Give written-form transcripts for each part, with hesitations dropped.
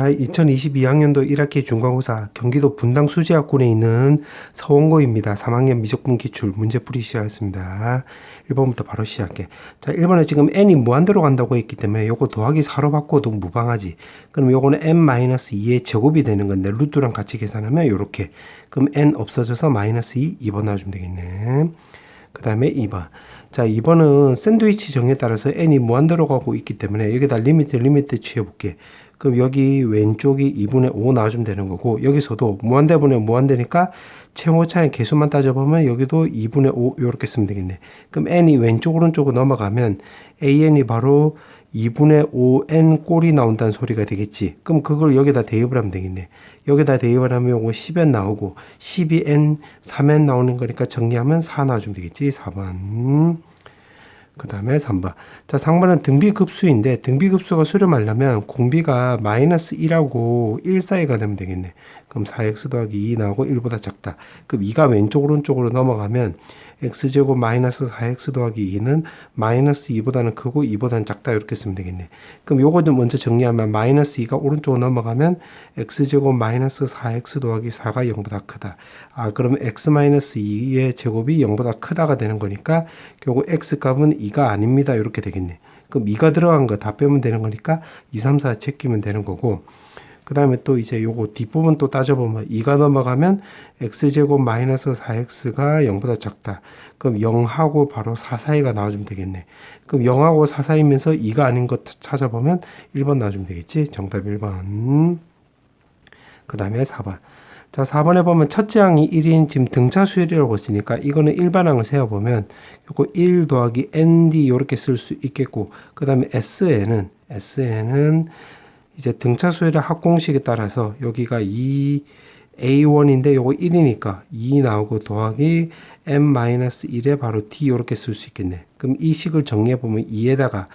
자, 2022학년도 1학기 중간고사 경기도 분당 수지학군에 있는 서원고입니다. 3학년 미적분 기출 문제풀이 시작하겠습니다. 1번부터 바로 시작해. 자, 1번에 지금 n이 무한대로 간다고 했기 때문에 요거 더하기 4로 바꿔도 무방하지. 그럼 요거는 n-2의 제곱이 되는 건데 루트랑 같이 계산하면 요렇게. 그럼 n 없어져서 -2, 2번 나와주면 되겠네. 그 다음에 2번. 자, 2번은 샌드위치 정에 따라서 n이 무한대로 가고 있기 때문에 여기다 리미트 취해볼게. 그럼 여기 왼쪽이 2분의 5 나와주면 되는 거고, 여기서도 무한대분의 무한대니까 최고차의 개수만 따져보면 여기도 2분의 5 이렇게 쓰면 되겠네. 그럼 n이 왼쪽 오른쪽으로 넘어가면 an이 바로 2분의 5n 꼴이 나온다는 소리가 되겠지. 그럼 그걸 여기다 대입을 하면 되겠네. 여기다 대입을 하면 요거 10n 나오고 12n, 3n 나오는 거니까 정리하면 4 나와주면 되겠지. 4번. 그 다음에 3번. 자, 3번은 등비급수인데 등비급수가 수렴하려면 공비가 -1하고 1 사이가 되면 되겠네. 그럼 4x 더하기 2 나오고 1보다 작다. 그럼 2가 왼쪽 오른쪽으로 넘어가면 x제곱 -4x 더하기 2는 -2보다는 크고 2보다는 작다 이렇게 쓰면 되겠네. 그럼 요거 좀 먼저 정리하면 -2가 오른쪽으로 넘어가면 x제곱 -4x 더하기 4가 0보다 크다. 아, 그러면 x-2의 제곱이 0보다 크다가 되는 거니까 결국 x값은 2가 아닙니다. 이렇게 되겠네. 그럼 2가 들어간 거 다 빼면 되는 거니까 2, 3, 4 제끼면 되는 거고, 그 다음에 또 이제 요거 뒷부분 또 따져보면 2가 넘어가면 x제곱 -4x가 0보다 작다. 그럼 0하고 바로 4 사이가 나와주면 되겠네. 그럼 0하고 4 사이면서 2가 아닌 것 찾아보면 1번 나와주면 되겠지. 정답 1번. 그 다음에 4번. 자, 4번에 보면 첫째 항이 1인 지금 등차 수열이라고 했으니까 이거는 일반항을 세어보면 요거 1 더하기 nd 이렇게 쓸 수 있겠고, 그 다음에 SN은 이제 등차 수열의 합공식에 따라서 여기가 2a1인데 요거 1이니까 2 나오고 더하기 n-1에 바로 d 이렇게 쓸 수 있겠네. 그럼 이 식을 정리해보면 2에다가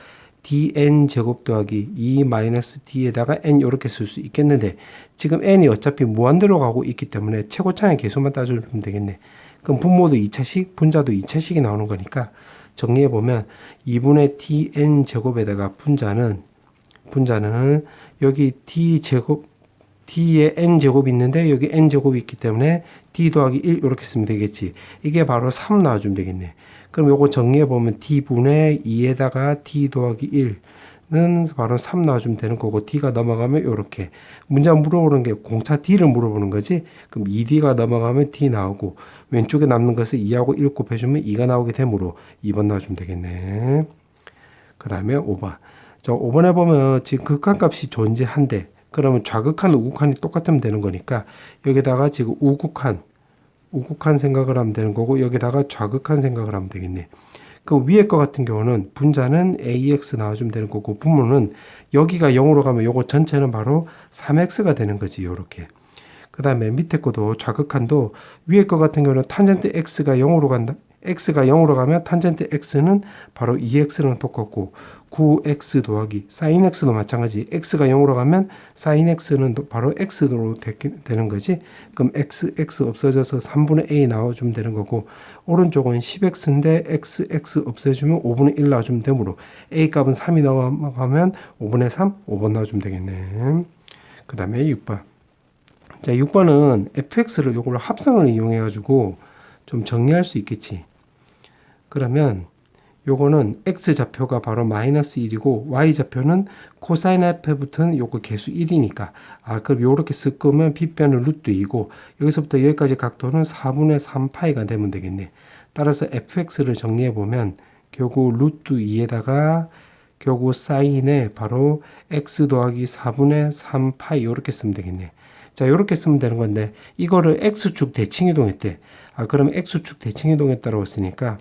dn 제곱 더하기 2-d에다가 n 이렇게 쓸 수 있겠는데 지금 n이 어차피 무한대로 가고 있기 때문에 최고차의 개수만 따져주면 되겠네. 그럼 분모도 2차식, 분자도 2차식이 나오는 거니까 정리해보면 2분의 dn 제곱에다가 분자는 여기 d 제곱, d에 n 제곱이 있는데 여기 n 제곱이 있기 때문에 d 더하기 1 이렇게 쓰면 되겠지. 이게 바로 3 나와주면 되겠네. 그럼 요거 정리해보면 d분의 2에다가 d 더하기 1는 바로 3 나와주면 되는 거고, d가 넘어가면 요렇게. 문제 물어보는 게 공차 d를 물어보는 거지. 그럼 2d가 넘어가면 d 나오고 왼쪽에 남는 것을 2하고 1 곱해주면 2가 나오게 되므로 2번 나와주면 되겠네. 그 다음에 5번. 자, 5번에 보면 지금 극한값이 존재한데 그러면 좌극한, 우극한이 똑같으면 되는 거니까 여기다가 지금 우극한 생각을 하면 되는 거고 여기다가 좌극한 생각을 하면 되겠네. 그 위에 거 같은 경우는 분자는 ax 나와주면 되는 거고 분모는 여기가 0으로 가면 요거 전체는 바로 3x가 되는 거지. 요렇게. 그 다음에 밑에 거도 좌극한도 위에 거 같은 경우는 탄젠트 x가 0으로 간다. x가 0으로 가면 탄젠트 x는 바로 2x랑 똑같고 9x 더하기 sin x도 마찬가지. x가 0으로 가면 sin x는 바로 x로 되는 거지. 그럼 x 없어져서 3분의 a 나와주면 되는 거고 오른쪽은 10x인데 x 없애주면 5분의 1 나와주면 되므로 a 값은 3이 넘어가면 5분의 3, 5번 나와주면 되겠네. 그 다음에 6번. 자, 6번은 fx를 요걸로 합성을 이용해 가지고 좀 정리할 수 있겠지. 그러면 요거는 x좌표가 바로 -1이고 y좌표는 코사인 앞에 붙은 요거 개수 1이니까 그럼 요렇게 쓸 거면 빗변은 루트 2고 여기서부터 여기까지 각도는 4분의 3파이가 되면 되겠네. 따라서 fx를 정리해 보면 결국 루트 2에다가 결국 사인에 바로 x 더하기 4분의 3파이 요렇게 쓰면 되겠네. 자, 요렇게 쓰면 되는 건데 이거를 x축 대칭이동했대. 그러면 x축 대칭이동했다고 했으니까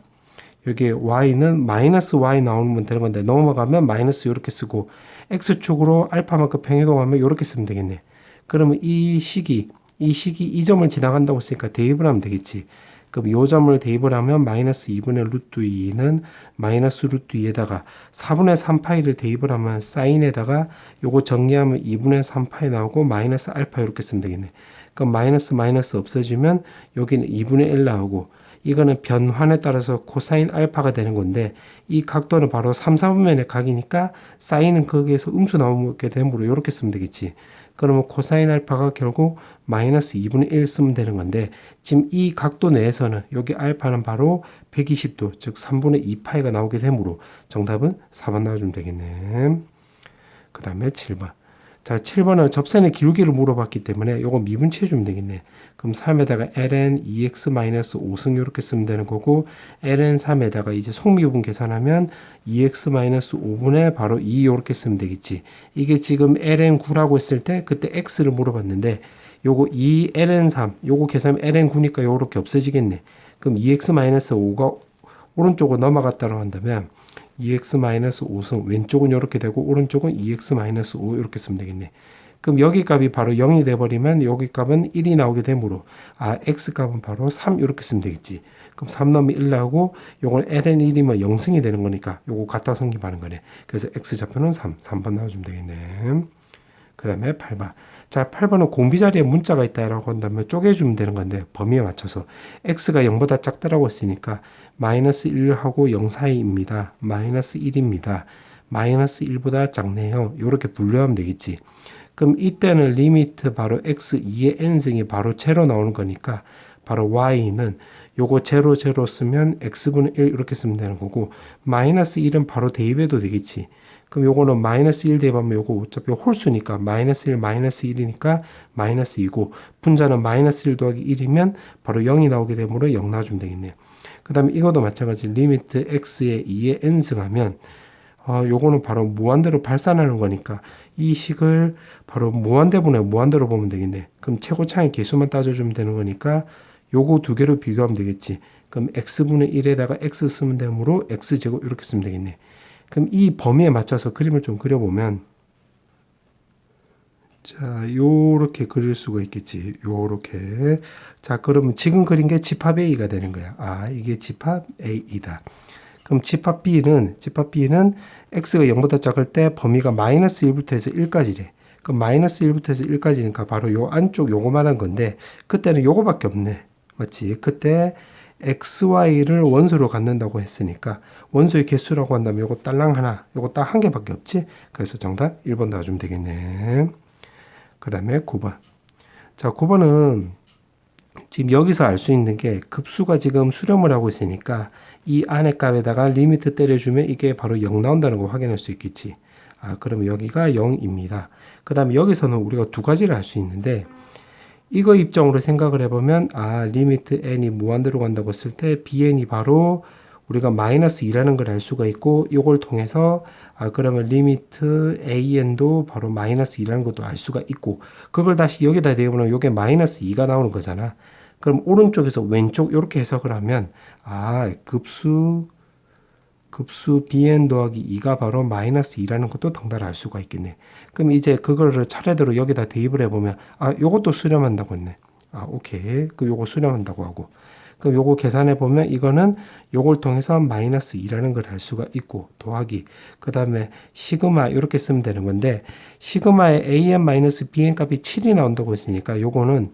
여기 y는 -y 나오면 되는 건데 넘어가면 마이너스 이렇게 쓰고 x축으로 알파만큼 평이동하면 이렇게 쓰면 되겠네. 그러면 이 식이 이 점을 지나간다고 했으니까 대입을 하면 되겠지. 그럼 이 점을 대입을 하면 -2분의 루트 2는 마이너스 루트 2에다가 4분의 3파이를 대입을 하면 사인에다가 요거 정리하면 2분의 3파이 나오고 마이너스 알파 이렇게 쓰면 되겠네. 그럼 마이너스 없어지면 여기는 2분의 1 나오고 이거는 변환에 따라서 코사인 알파가 되는 건데 이 각도는 바로 3, 4분면의 각이니까 사인은 거기에서 음수 나오게 되므로 이렇게 쓰면 되겠지. 그러면 코사인 알파가 결국 마이너스 2분의 1 쓰면 되는 건데 지금 이 각도 내에서는 여기 알파는 바로 120도 즉 3분의 2파이가 나오게 되므로 정답은 4번 나와주면 되겠네. 그 다음에 7번. 자, 7번은 접선의 기울기를 물어봤기 때문에 요거 미분치해 주면 되겠네. 그럼 3에다가 ln 2x-5승 이렇게 쓰면 되는 거고 ln 3에다가 이제 속미분 계산하면 2x-5분의 바로 2 이렇게 쓰면 되겠지. 이게 지금 ln 9라고 했을 때 그때 x를 물어봤는데 요거 2 ln 3 요거 계산하면 ln 9니까 요렇게 없어지겠네. 그럼 2x-5가 오른쪽으로 넘어갔다고 한다면 2x-5승 왼쪽은 이렇게 되고 오른쪽은 2x-5 이렇게 쓰면 되겠네. 그럼 여기 값이 바로 0이 돼버리면 여기 값은 1이 나오게 되므로 x 값은 바로 3 이렇게 쓰면 되겠지. 그럼 3 넣으면 1 나오고 요건 ln 1이면 0승이 되는 거니까 요거 같다 성립하는 거네. 그래서 x좌표는 3번 나와주면 되겠네. 그 다음에 8번. 자, 8번은 공비 자리에 문자가 있다라고 한다면 쪼개주면 되는 건데 범위에 맞춰서 x가 0보다 작다라고 했으니까 마이너스 1하고 0 사이입니다. 마이너스 1입니다. 마이너스 1보다 작네요. 이렇게 분류하면 되겠지. 그럼 이때는 리미트 바로 x 2의 n승이 바로 제로 나오는 거니까 바로 y는 요거 제로 쓰면 x분의 1 이렇게 쓰면 되는 거고 마이너스 1은 바로 대입해도 되겠지. 그럼 요거는 마이너스 1 대입하면 요거 어차피 홀수니까 마이너스 1 마이너스 1이니까 마이너스 2고 분자는 마이너스 1 더하기 1이면 바로 0이 나오게 되므로 0 놔주면 되겠네요. 그 다음에 이것도 마찬가지 리미트 x의 2의 n승하면 요거는 바로 무한대로 발산하는 거니까 이 식을 바로 무한대분의 무한대로 보면 되겠네. 그럼 최고차의 개수만 따져주면 되는 거니까 요거 두 개로 비교하면 되겠지. 그럼 x분의 1에다가 x 쓰면 되므로 x제곱 이렇게 쓰면 되겠네. 그럼 이 범위에 맞춰서 그림을 좀 그려보면 자, 요렇게 그릴 수가 있겠지. 요렇게. 자, 그러면 지금 그린 게 집합 A가 되는 거야. 이게 집합 A이다. 그럼 집합 B는 x가 0보다 작을 때 범위가 마이너스 1부터 해서 1까지래. 그럼 마이너스 1부터 해서 1까지니까 바로 요 안쪽 요거만 한 건데 그때는 요거밖에 없네. 맞지? 그때 xy를 원소로 갖는다고 했으니까 원소의 개수라고 한다면 요거 딸랑 하나, 요거 딱 한 개밖에 없지? 그래서 정답 1번 나와주면 되겠네. 그 다음에 9번. 자, 9번은 지금 여기서 알 수 있는 게 급수가 지금 수렴을 하고 있으니까 이 안에 값에다가 리미트 때려주면 이게 바로 0 나온다는 거 확인할 수 있겠지. 그러면 여기가 0입니다. 그 다음에 여기서는 우리가 두 가지를 할 수 있는데 이거 입장으로 생각을 해보면 리미트 n이 무한대로 간다고 했을 때 bn이 바로 우리가 마이너스 2라는 걸 알 수가 있고 이걸 통해서 그러면 리미트 an도 바로 마이너스 2라는 것도 알 수가 있고 그걸 다시 여기다 대보면 이게 마이너스 2가 나오는 거잖아. 그럼 오른쪽에서 왼쪽 이렇게 해석을 하면 급수 bn 더하기 2가 바로 마이너스 2라는 것도 덩달아 알 수가 있겠네. 그럼 이제 그거를 차례대로 여기다 대입을 해보면 요것도 수렴한다고 했네. 오케이. 그 요거 수렴한다고 하고 그럼 요거 계산해 보면 이거는 요걸 통해서 마이너스 2라는 걸 알 수가 있고 더하기 그 다음에 시그마 이렇게 쓰면 되는 건데 시그마의 an 마이너스 bn 값이 7이 나온다고 했으니까 요거는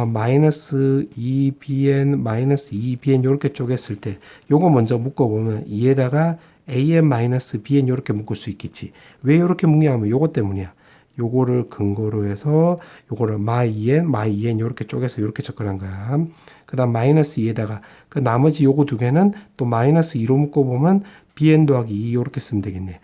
마이너스 2bn 마이너스 2bn 이렇게 쪼갰을 때 요거 먼저 묶어보면 2에다가 an 마이너스 bn 이렇게 묶을 수 있겠지. 왜 이렇게 묶냐면 요거 때문이야. 요거를 근거로 해서 요거를 my2n 이렇게 쪼개서 이렇게 접근한 거야. 그 다음 마이너스 2에다가 그 나머지 요거 두 개는 또 마이너스 2로 묶어보면 bn 더하기 2 이렇게 쓰면 되겠네.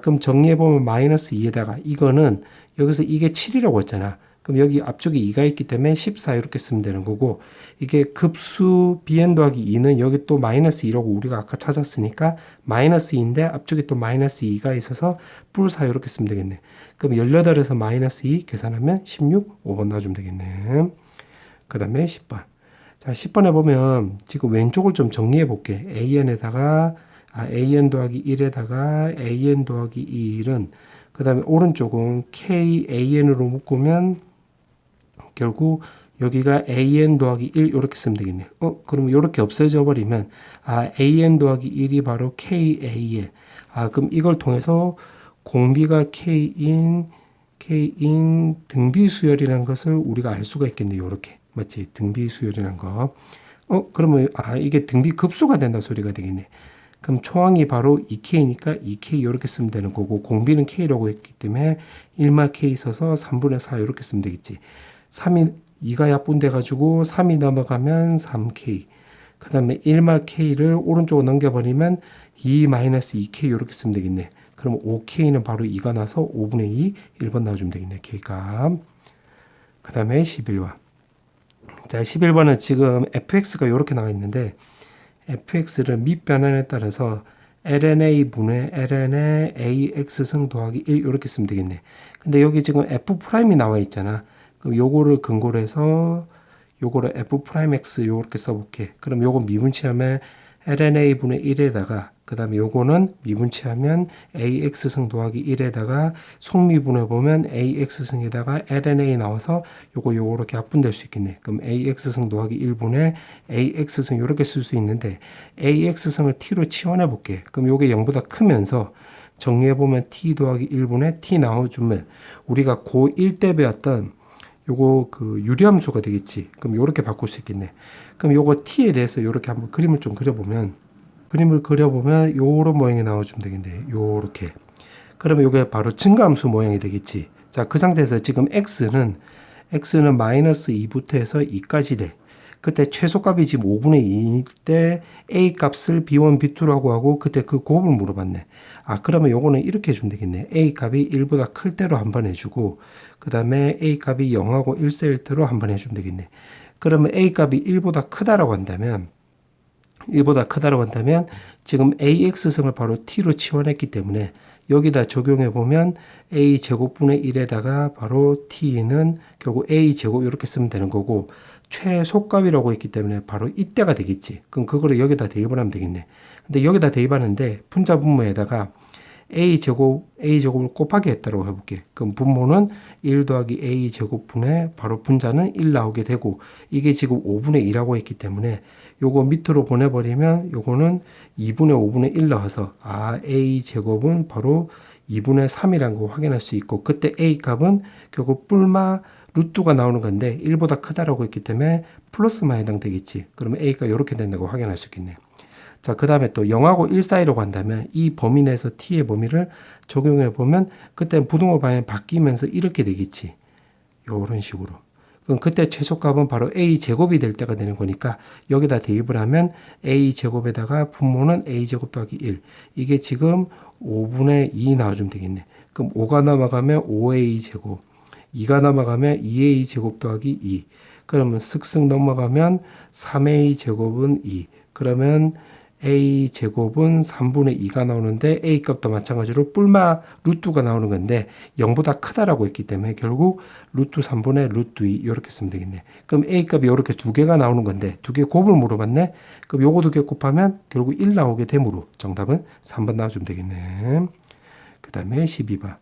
그럼 정리해보면 마이너스 2에다가 이거는 여기서 이게 7이라고 했잖아. 그럼 여기 앞쪽에 2가 있기 때문에 14 이렇게 쓰면 되는 거고 이게 급수 bn 더하기 2는 여기 또 마이너스 2라고 우리가 아까 찾았으니까 마이너스 2인데 앞쪽에 또 마이너스 2가 있어서 뿔 4 이렇게 쓰면 되겠네. 그럼 18에서 마이너스 2 계산하면 16, 5번 넣어주면 되겠네. 그 다음에 10번. 자, 10번에 보면 지금 왼쪽을 좀 정리해 볼게. an에다가 an 더하기 1에다가 an 더하기 1은 그 다음에 오른쪽은 kan으로 묶으면 결국 여기가 an 더하기 1 이렇게 쓰면 되겠네. 그럼 이렇게 없어져 버리면 an 더하기 1이 바로 kan. 그럼 이걸 통해서 공비가 k인 등비 수열이라는 것을 우리가 알 수가 있겠네요. 이렇게. 맞지? 등비 수열이라는 거. 그러면 이게 등비 급수가 된다 소리가 되겠네. 그럼 초항이 바로 2K니까 2K 이렇게 쓰면 되는 거고 공비는 K라고 했기 때문에 1마 K 써서 3분의 4 이렇게 쓰면 되겠지. 3이 2가 약분돼 가지고 3이 넘어가면 3K. 그 다음에 1마 K를 오른쪽으로 넘겨버리면 2-2K 이렇게 쓰면 되겠네. 그럼 5K는 바로 2가 나서 5분의 2 1번 나와주면 되겠네. K값. 그 다음에 11번. 자, 11번은 지금 fx가 이렇게 나와 있는데 fx를 밑변환에 따라서 lna 분의 ln의 ax승 더하기 1 이렇게 쓰면 되겠네. 근데 여기 지금 f'이 나와 있잖아. 그럼 요거를 근거로 해서 요거를 f'x 요렇게 써볼게. 그럼 요거 미분치하면 lna 분의 1에다가 그 다음에 요거는 미분치하면 ax승 더하기 1에다가 속미분해 보면 ax승에다가 lna 나와서 요거 요렇게 합분될 수 있겠네. 그럼 ax승 더하기 1분의 ax승 요렇게 쓸 수 있는데 ax승을 t로 치환해 볼게. 그럼 요게 0보다 크면서 정리해 보면 t 더하기 1분의 t 나와주면 우리가 고1 때 배웠던 요거 그 유리함수가 되겠지. 그럼 요렇게 바꿀 수 있겠네. 그럼 요거 t에 대해서 요렇게 한번 그림을 좀 그려보면 요런 모양이 나와주면 되겠네. 요렇게. 그러면 요게 바로 증가함수 모양이 되겠지. 자, 그 상태에서 지금 x는 마이너스 2부터 해서 2까지래. 그때 최소값이 지금 5분의 2일 때 a 값을 b1, b2라고 하고 그때 그 곱을 물어봤네. 아, 그러면 요거는 이렇게 해주면 되겠네. a 값이 1보다 클 때로 한번 해주고 그 다음에 a 값이 0하고 1세일 때로 한번 해주면 되겠네. 그러면 a 값이 1보다 크다라고 한다면 지금 ax승을 바로 t로 치환했기 때문에 여기다 적용해 보면 a 제곱분의 1에다가 바로 t는 결국 a 제곱 이렇게 쓰면 되는 거고 최소값이라고 했기 때문에 바로 이때가 되겠지. 그럼 그거를 여기다 대입을 하면 되겠네. 근데 여기다 대입하는데 분자 분모에다가 a제곱을 곱하기 했다고 해볼게. 그럼 분모는 1 더하기 a제곱분의 바로 분자는 1 나오게 되고 이게 지금 5분의 2라고 했기 때문에 요거 밑으로 보내버리면 요거는 2분의 5분의 1 나와서 a제곱은 바로 2분의 3이라는 거 확인할 수 있고 그때 a 값은 결국 뿔마 루트가 나오는 건데 1보다 크다라고 했기 때문에 플러스만 해당되겠지. 그러면 a가 이렇게 된다고 확인할 수 있겠네. 자, 그 다음에 또 0하고 1 사이라고 한다면 이 범위 내에서 t의 범위를 적용해 보면 그때 부등호 방향이 바뀌면서 이렇게 되겠지. 요런 식으로. 그럼 그때 최소값은 바로 a 제곱이 될 때가 되는 거니까 여기다 대입을 하면 a 제곱에다가 분모는 a 제곱 더하기 1. 이게 지금 5분의 2 나와주면 되겠네. 그럼 5가 넘어가면 5a 제곱. 2가 넘어가면 2a 제곱 더하기 2. 그러면 쓱쓱 넘어가면 3a 제곱은 2. 그러면 a 제곱은 3분의 2가 나오는데 a 값도 마찬가지로 뿔마 루트가 나오는 건데 0보다 크다라고 했기 때문에 결국 루트 3분의 루트 2 이렇게 쓰면 되겠네. 그럼 a 값이 이렇게 두 개가 나오는 건데 두 개 곱을 물어봤네. 그럼 요거 두 개 곱하면 결국 1 나오게 되므로 정답은 3번 나와주면 되겠네. 그 다음에 12번.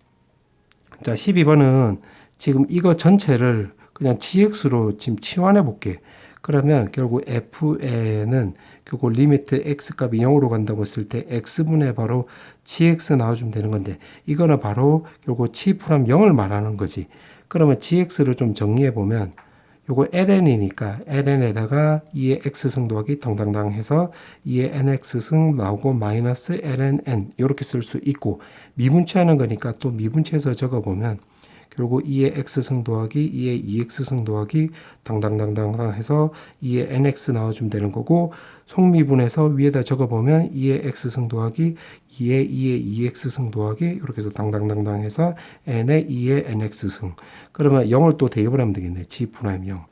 자, 12번은 지금 이거 전체를 그냥 gx로 지금 치환해 볼게. 그러면 결국 fn은 결국 리미트 x 값이 0으로 간다고 했을 때 x분의 바로 gx 나와주면 되는 건데 이거는 바로 결국 g 프람 0을 말하는 거지. 그러면 gx를 좀 정리해 보면 요거 ln이니까 ln에다가 2의 x승 더하기 당당당 해서 2의 nx승 나오고 마이너스 lnn 이렇게 쓸 수 있고 미분치하는 거니까 또 미분치해서 적어보면 결국 2의 x승 더하기 2의 2x승 더하기 당당당당 해서 2의 nx 나와주면 되는 거고 속미분해서 위에다 적어보면 2의 x승 더하기 2의 2x승 더하기 이렇게 해서 당당당당 해서 n의 2의 nx승. 그러면 0을 또 대입을 하면 되겠네. g 프라임 0.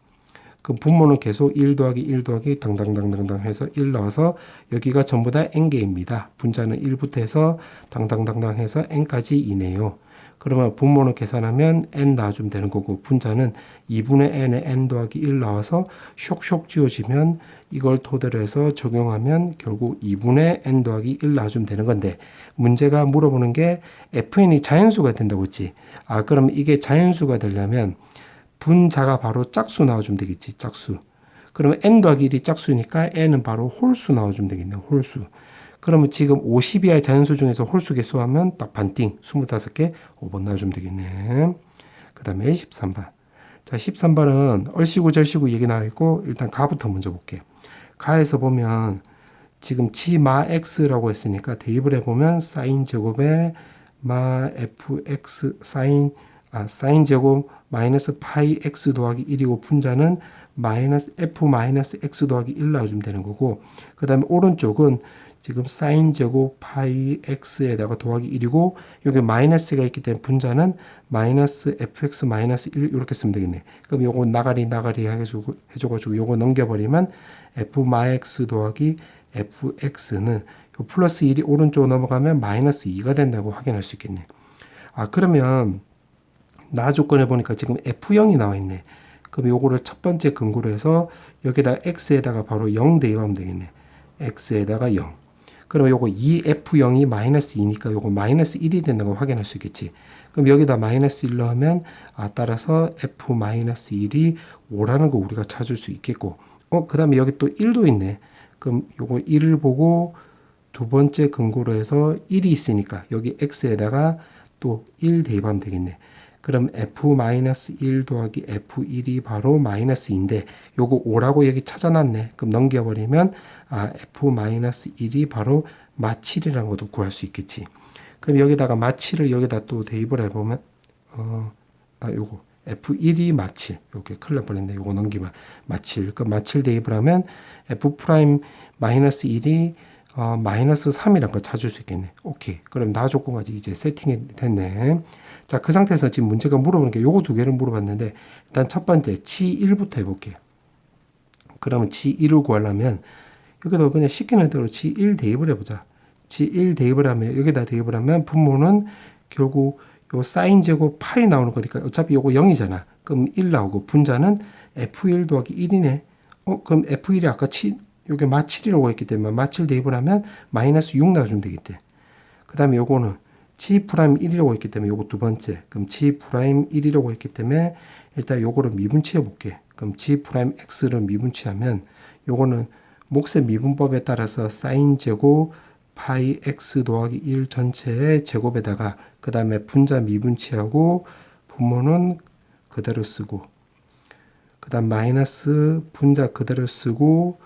그럼 분모는 계속 1 더하기 1 더하기 당당당당당 해서 1 나와서 여기가 전부 다 n개입니다. 분자는 1부터 해서 당당당당 해서 n까지 2네요. 그러면 분모는 계산하면 n 나와주면 되는 거고 분자는 2분의 n에 n 더하기 1 나와서 쇽쇽 지워지면 이걸 토대로 해서 적용하면 결국 2분의 n 더하기 1 나와주면 되는 건데 문제가 물어보는 게 fn이 자연수가 된다고 했지. 아, 그러면 이게 자연수가 되려면 분자가 바로 짝수 나와주면 되겠지. 짝수. 그러면 n 더하기 1이 짝수니까 n은 바로 홀수 나와주면 되겠네. 홀수. 그러면 지금 50 이하의 자연수 중에서 홀수 개수하면 딱 반띵 25개 5번 나와주면 되겠네. 그 다음에 13번. 자, 13번은 얼씨구 절씨구 얘기 나와 있고 일단 가부터 먼저 볼게. 가에서 보면 지금 마 x라고 했으니까 대입을 해보면 사인 제곱에 마 fx 사인 제곱 마이너스 파이 x 더하기 1이고 분자는 마이너스 f 마이너스 x 더하기 1 나와주면 되는 거고, 그 다음에 오른쪽은 지금 사인 제곱 파이 x에다가 더하기 1이고 여기 마이너스가 있기 때문에 분자는 마이너스 fx 마이너스 1 이렇게 쓰면 되겠네. 그럼 요거 나가리 해줘가지고 요거 넘겨버리면 f 마x 더하기 fx는 요 플러스 1이 오른쪽으로 넘어가면 마이너스 2가 된다고 확인할 수 있겠네. 그러면 나 조건에 보니까 지금 f0이 나와 있네. 그럼 요거를 첫 번째 근거로 해서 여기다 x에다가 바로 0 대입하면 되겠네. x에다가 0. 그러면 요거 2f0이 마이너스 2니까 요거 마이너스 1이 된다고 확인할 수 있겠지. 그럼 여기다 마이너스 1로 하면 따라서 f 마이너스 1이 5라는 거 우리가 찾을 수 있겠고, 그 다음에 여기 또 1도 있네. 그럼 요거 1을 보고 두 번째 근거로 해서 1이 있으니까 여기 x에다가 또 1 대입하면 되겠네. 그럼 f-1 더하기 f1이 바로 마이너스 2인데 요거 5라고 여기 찾아놨네. 그럼 넘겨버리면 f-1이 바로 마7이라는 것도 구할 수 있겠지. 그럼 여기다가 마7을 여기다 또 대입을 해보면 요거 f1이 마7 이렇게 큰일 날 뻔했네. 요거 넘기면 마7. 그럼 마7 대입을 하면 f'-1이 마이너스 3이라는 걸 찾을 수 있겠네. 오케이. 그럼 나 조건까지 이제 세팅이 됐네. 자, 그 상태에서 지금 문제가 물어보는 게 요거 두 개를 물어봤는데, 일단 첫 번째 치 1부터 해볼게요. 그러면 치 1을 구하려면 여기다 그냥 시키는 대로 치 1 대입을 해보자. 치 1 대입을 하면 여기다 대입을 하면 분모는 결국 요 사인 제곱 파이 나오는 거니까 어차피 요거 0이잖아. 그럼 1 나오고 분자는 f1 더하기 1이네. 그럼 f1이 아까 요게 마7이라고 했기 때문에 마7 대입을 하면 마이너스 6 나와주면 되겠대. 그 다음에 요거는 G'1이라고 했기 때문에 요거 두 번째. 그럼 G'1이라고 했기 때문에 일단 요거를 미분치해 볼게. 그럼 G'X를 미분치하면 요거는 몫의 미분법에 따라서 사인 제곱 파이 X 더하기 1 전체의 제곱에다가 그 다음에 분자 미분치하고 분모는 그대로 쓰고 그 다음 마이너스 분자 그대로 쓰고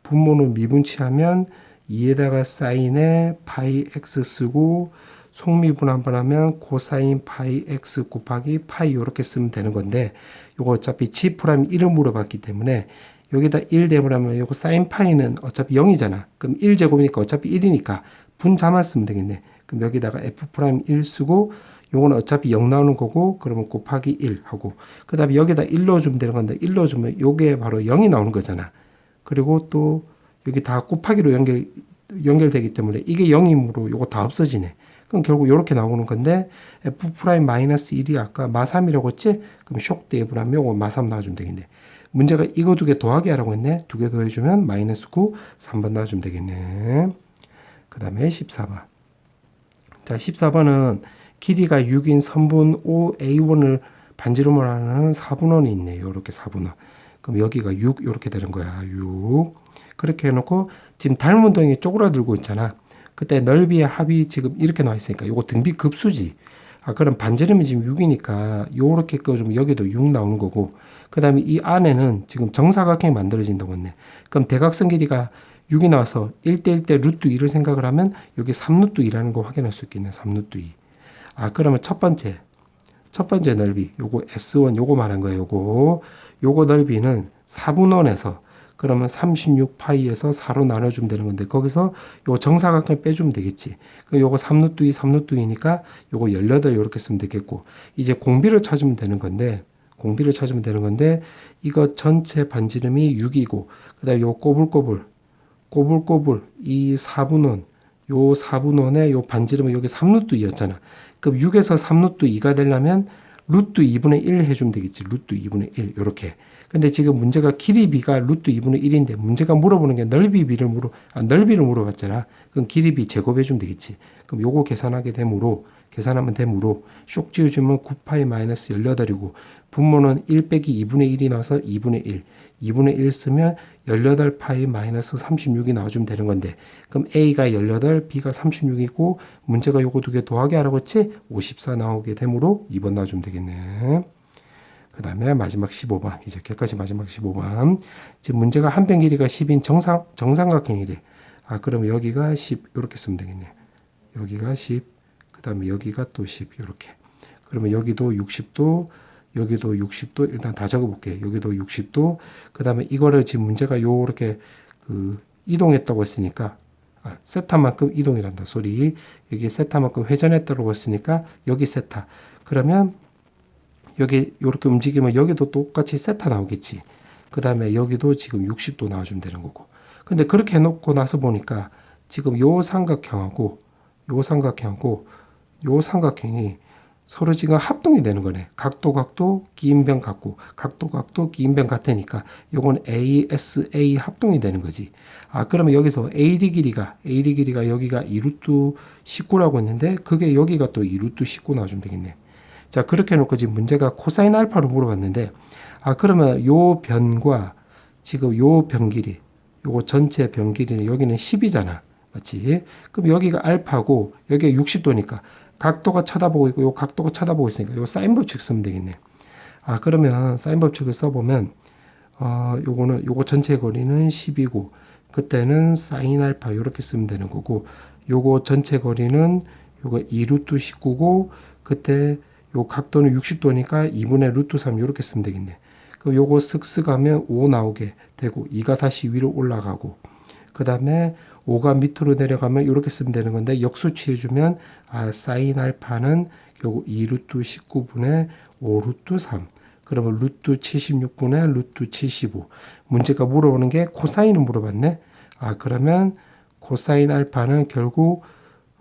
분모는 미분치하면 2에다가 사인에 파이 X 쓰고 속미분 한번 하면 코사인 파이 X 곱하기 파이 이렇게 쓰면 되는 건데 요거 어차피 G'1을 물어봤기 때문에 여기다 1 대입하면 요거 사인 파이는 어차피 0이잖아. 그럼 1제곱이니까 어차피 1이니까 분자만 쓰면 되겠네. 그럼 여기다가 F'1 쓰고 요거는 어차피 0 나오는 거고 그러면 곱하기 1 하고 그 다음에 여기다 1 넣어주면 되는 건데 1 넣어주면 요게 바로 0이 나오는 거잖아. 그리고 또 여기 다 곱하기로 연결되기 때문에 이게 0이므로 요거 다 없어지네. 그럼 결국 이렇게 나오는 건데 f'-1이 아까 마3이라고 했지? 그럼 쇽 대입을 하면 요거 마3 나와주면 되겠네. 문제가 이거 두 개 더하기 하라고 했네. 두 개 더해주면 마이너스 9, 3번 나와주면 되겠네. 그 다음에 14번. 자, 14번은 길이가 6인 선분 OA1을 반지름으로 하는 4분원이 있네요. 이렇게 4분원. 그럼 여기가 6 이렇게 되는 거야. 6. 그렇게 해놓고 지금 닮은 동이 쪼그라들고 있잖아. 그때 넓이의 합이 지금 이렇게 나와 있으니까 요거 등비급수지. 그럼 반지름이 지금 6이니까 요렇게 꺼주면 여기도 6 나오는 거고 그 다음에 이 안에는 지금 정사각형이 만들어진다고 했네. 그럼 대각선 길이가 6이 나와서 1대1 대 루트 2를 생각을 하면 여기 3루트 2라는 거 확인할 수 있겠네. 3루트 2. 그러면 첫 번째 넓이 요거 S1 요거 말한 거예요. 요거 넓이는 4분원에서 그러면 36파이에서 4로 나눠주면 되는 건데 거기서 요 정사각형 빼주면 되겠지. 요거 3루트 2, 3루트 2니까 요거 18 이렇게 쓰면 되겠고 이제 공비를 찾으면 되는 건데 이거 전체 반지름이 6이고 그 다음에 요 꼬불꼬불 이 4분원 요 4분원의 요 반지름은 여기 3루트 2였잖아. 그럼 6에서 3루트 2가 되려면 루트 2분의 1 해주면 되겠지. 루트 2분의 1 요렇게. 근데 지금 문제가 길이 비가 루트 2분의 1인데 문제가 물어보는 게 넓이를 물어봤잖아. 그럼 길이 비 제곱해주면 되겠지. 그럼 요거 계산하면 되므로 쇽 지어주면 9파이 마이너스 18이고 분모는 1 빼기 2분의 1이 나와서 2분의 1. 2분의 1 쓰면 18파이 마이너스 36이 나와주면 되는 건데 그럼 A가 18, B가 36이고 문제가 요거 두 개 더하게 하라고 했지? 54 나오게 되므로 2번 나와주면 되겠네. 그 다음에 마지막 15번. 이제 여기까지 마지막 15번. 지금 문제가 한 변 길이가 10인 정삼각형이래. 그러면 여기가 10 이렇게 쓰면 되겠네. 여기가 10, 그 다음에 여기가 또 10 이렇게. 그러면 여기도 60도, 여기도 60도 일단 다 적어볼게. 여기도 60도. 그 다음에 이거를 지금 문제가 요렇게 이동했다고 했으니까 세타만큼 이동이란다 소리. 여기 세타만큼 회전했다고 했으니까 여기 세타. 그러면 여기 요렇게 움직이면 여기도 똑같이 세타 나오겠지. 그 다음에 여기도 지금 60도 나와주면 되는 거고. 근데 그렇게 해놓고 나서 보니까 지금 요 삼각형하고 요 삼각형하고 요 삼각형이 서로 지금 합동이 되는 거네. 각도, 기인변 같고, 각도, 기인변 같으니까 요건 ASA 합동이 되는 거지. 그러면 여기서 AD 길이가 여기가 2루트 19라고 했는데, 그게 여기가 또 2루트 19 나와주면 되겠네. 자, 그렇게 해놓고 지금 문제가 코사인 알파로 물어봤는데, 그러면 요 변과 지금 요 변 길이, 요거 전체 변 길이는 여기는 10이잖아. 맞지? 그럼 여기가 알파고, 여기가 60도니까, 각도가 쳐다보고 있고 요 각도가 쳐다보고 있으니까 요 사인 법칙 쓰면 되겠네. 그러면 사인 법칙을 써보면 요거 전체 거리는 10이고 그때는 사인 알파 이렇게 쓰면 되는 거고, 요거 전체 거리는 요거 2루트 19고 그때 요 각도는 60도니까 2분의 루트 3 이렇게 쓰면 되겠네. 그럼 요거 쓱쓱 하면 5 나오게 되고 2가 다시 위로 올라가고 그 다음에 5가 밑으로 내려가면 이렇게 쓰면 되는 건데, 역수 취해주면 사인 알파는 요거 2루트 19분의 5루트 3. 그러면 루트 76분의 루트 75. 문제가 물어보는 게 코사인을 물어봤네. 그러면 코사인 알파는 결국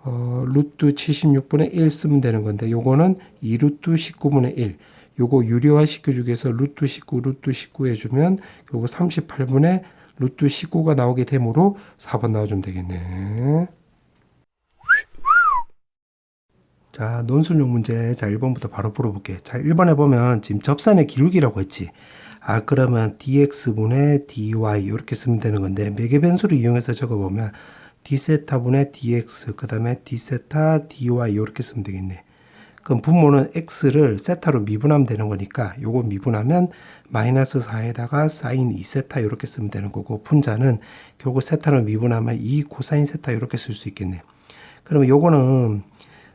루트 76분의 1 쓰면 되는 건데, 요거는 2루트 19분의 1. 요거 유료화 시켜주기 위해서 루트 19 해주면 요거 38분의 루트 19가 나오게 되므로 4번 나와주면 되겠네. 자, 논술용 문제. 자, 1번부터 바로 풀어볼게. 자, 1번에 보면 지금 접선의 기울기라고 했지. 그러면 dx분의 dy 이렇게 쓰면 되는 건데, 매개 변수를 이용해서 적어보면 d세타분의 dx, 그 다음에 d세타 dy 이렇게 쓰면 되겠네. 그럼 분모는 x를 세타로 미분하면 되는 거니까 요거 미분하면 마이너스 4에다가 사인 2세타 이렇게 쓰면 되는 거고, 분자는 결국 세타로 미분하면 2 코사인 세타 이렇게 쓸 수 있겠네. 그러면 요거는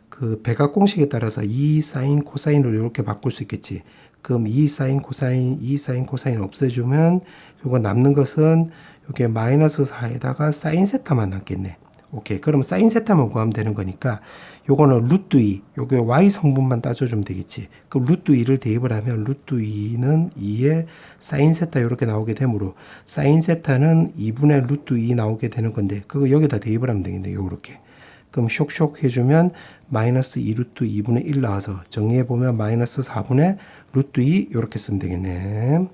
그 배각 공식에 따라서 2 사인 코사인으로 이렇게 바꿀 수 있겠지. 그럼 2 사인 코사인 없애주면 요거 남는 것은 요게 마이너스 4에다가 사인 세타만 남겠네. 오케이. 그럼 사인 세타만 구하면 되는 거니까 요거는 루트 2, 요게 y 성분만 따져주면 되겠지. 그럼 루트 2를 대입을 하면 루트 2는 2에 사인 세타 이렇게 나오게 되므로 사인 세타는 2분의 루트 2 나오게 되는 건데, 그거 여기다 대입을 하면 되겠네. 요렇게. 그럼 쇽쇽 해주면 마이너스 2 루트 2분의 1 나와서 정리해보면 마이너스 4분의 루트 2 이렇게 쓰면 되겠네.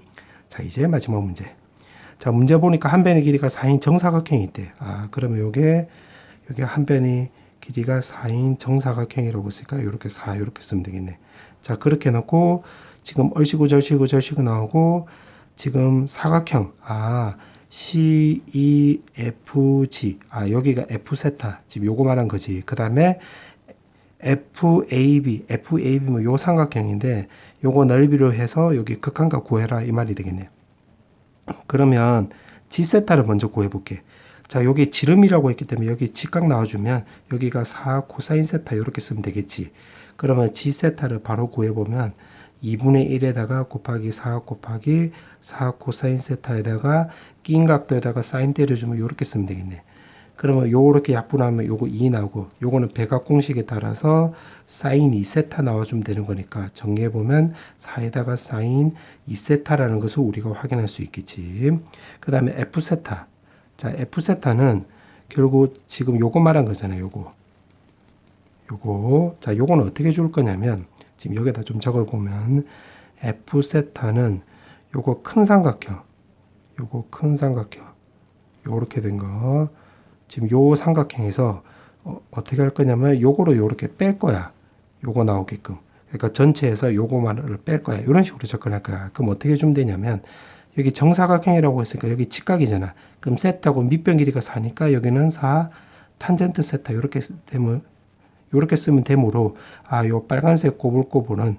자, 이제 마지막 문제. 자, 문제 보니까 한 변의 길이가 4인 정사각형이 있대. 그러면 요게 한 변의 길이가 4인 정사각형이라고 했으니까 이렇게 4 이렇게 쓰면 되겠네. 자, 그렇게 해놓고 지금 얼씨구 절씨구 나오고 지금 사각형 CEFG 여기가 F세타 지금 요거 말한 거지. 그 다음에 FAB 뭐 요 삼각형인데 요거 넓이로 해서 여기 극한값 구해라 이 말이 되겠네. 그러면 G세타를 먼저 구해볼게. 자, 여기 지름이라고 했기 때문에 여기 직각 나와주면 여기가 4 코사인 세타 이렇게 쓰면 되겠지. 그러면 G세타를 바로 구해보면 2분의 1에다가 곱하기 4 곱하기 4 코사인 세타에다가 낀 각도에다가 사인 때려주면 이렇게 쓰면 되겠네. 그러면 요렇게 약분하면 요거 2 나오고, 요거는 배각 공식에 따라서 사인 2세타 나와주면 되는 거니까 정리해보면 4에다가 사인 2세타라는 것을 우리가 확인할 수 있겠지. 그 다음에 F세타. 자, F세타는 결국 지금 요거 말한 거잖아요. 요거. 자, 요거는 어떻게 줄 거냐면 지금 여기다 좀 적어보면 F세타는 요거 큰 삼각형. 요렇게 된 거. 지금 요 삼각형에서 어떻게 할 거냐면 요거로 요렇게 뺄 거야. 요거 나오게끔. 그러니까 전체에서 요거만을 뺄 거야. 이런 식으로 접근할 거야. 그럼 어떻게 해주면 되냐면 여기 정사각형이라고 했으니까 여기 직각이잖아. 그럼 세타고 밑변 길이가 4니까 여기는 4 탄젠트 세타 이렇게 되면 이렇게 쓰면 되므로 요 빨간색 꼬불꼬불은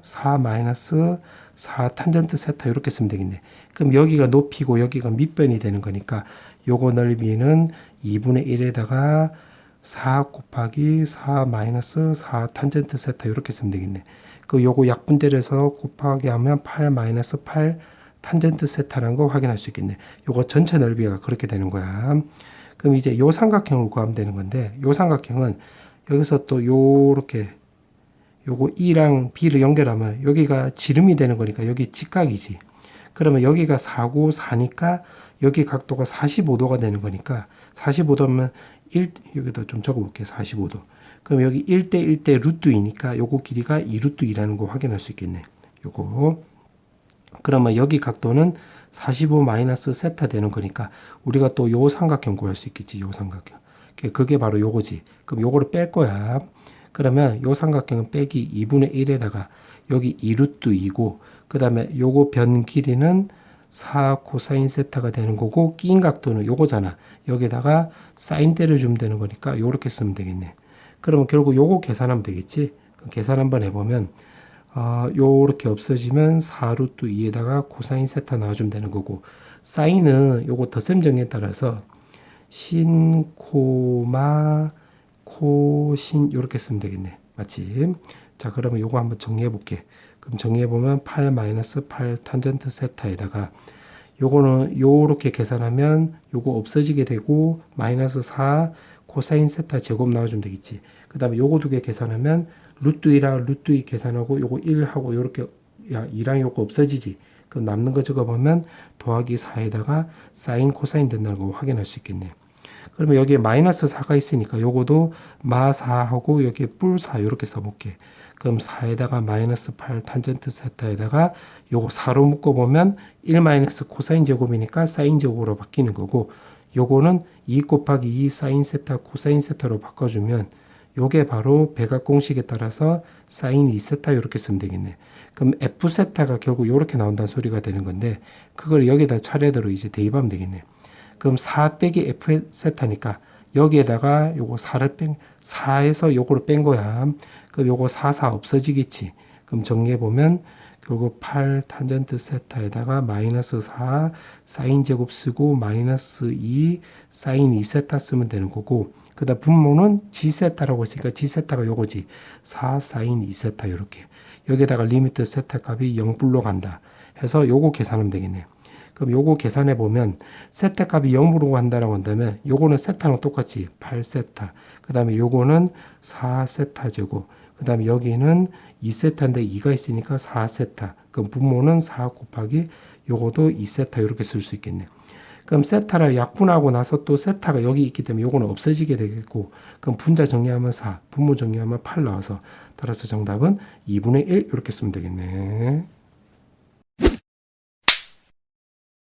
4 마이너스 4 탄젠트 세타 이렇게 쓰면 되겠네. 그럼 여기가 높이고 여기가 밑변이 되는 거니까 요거 넓이는 2분의 1에다가 4 곱하기 4 마이너스 4 탄젠트 세타 이렇게 쓰면 되겠네. 그 요거 약분대를 해서 곱하기 하면 8 마이너스 8 탄젠트 세타라는 거 확인할 수 있겠네. 요거 전체 넓이가 그렇게 되는 거야. 그럼 이제 요 삼각형을 구하면 되는 건데 요 삼각형은 여기서 또 요렇게 요거 E랑 B를 연결하면 여기가 지름이 되는 거니까 여기 직각이지. 그러면 여기가 4고 4니까 여기 각도가 45도가 되는 거니까 45도면 여기다 좀 적어볼게요. 45도. 그럼 여기 1대 1대 루트 2니까 요거 길이가 2루트 2라는 거 확인할 수 있겠네. 요거. 그러면 여기 각도는 45 마이너스 세타 되는 거니까 우리가 또 요 삼각형 구할 수 있겠지. 요 삼각형. 그게 바로 요거지. 그럼 요거를 뺄 거야. 그러면 요 삼각형은 빼기 2분의 1에다가 여기 2루트 2고 그 다음에 요거 변 길이는 4 코사인 세타가 되는 거고 끼인 각도는 요거잖아. 여기다가 사인 때려주면 되는 거니까 요렇게 쓰면 되겠네. 그러면 결국 요거 계산하면 되겠지. 계산 한번 해보면 요렇게 없어지면 4루트 2에다가 코사인 세타 나와주면 되는 거고 사인은 요거 덧셈 정리에 따라서 신, 코마, 코신 요렇게 쓰면 되겠네. 맞지? 자 그러면 요거 한번 정리해 볼게. 그럼 정리해 보면 8 마이너스 8 탄젠트 세타에다가 요거는 요렇게 계산하면 요거 없어지게 되고 마이너스 4 코사인 세타 제곱 나와주면 되겠지. 그 다음에 요거 두 개 계산하면 루트 2랑 루트 2 계산하고 요거 1하고 요렇게 2랑 요거 없어지지. 그럼 남는 거 적어보면 더하기 4에다가 사인 코사인 된다는 거 확인할 수 있겠네. 그러면 여기에 마이너스 4가 있으니까 요거도 마 4하고 여기에 뿔 4 이렇게 써볼게. 그럼 4에다가 마이너스 8 탄젠트 세타에다가 요거 4로 묶어보면 1 마이너스 코사인 제곱이니까 사인 제곱으로 바뀌는 거고 요거는 2 곱하기 2 사인 세타 코사인 세타로 바꿔주면 요게 바로 백악 공식에 따라서 사인 2세타 이렇게 쓰면 되겠네. 그럼 F 세타가 결국 이렇게 나온다는 소리가 되는 건데 그걸 여기다 차례대로 이제 대입하면 되겠네. 그럼 4 빼기 F 세타니까 여기에다가 요거 4에서 요거를 뺀 거야. 그럼 요거 4 없어지겠지. 그럼 정리해보면 결국 8 탄젠트 세타에다가 마이너스 4 사인 제곱 쓰고 마이너스 2 사인 2세타 쓰면 되는 거고 그 다음 분모는 G세타라고 했으니까 G세타가 요거지. 4 사인 2세타 요렇게. 여기에다가 리미트 세타 값이 0불로 간다. 해서 요거 계산하면 되겠네. 그럼 요거 계산해 보면 세타 값이 0으로 간다라고 한다면 요거는 세타랑 똑같이 8세타. 그 다음에 요거는 4세타 제곱. 그 다음에 여기는 2세타인데 2가 있으니까 4세타. 그럼 분모는 4 곱하기 요거도 2세타 이렇게 쓸 수 있겠네. 그럼 세타를 약분하고 나서 또 세타가 여기 있기 때문에 요거는 없어지게 되겠고 그럼 분자 정리하면 4, 분모 정리하면 8 나와서 따라서 정답은 2분의 1 이렇게 쓰면 되겠네.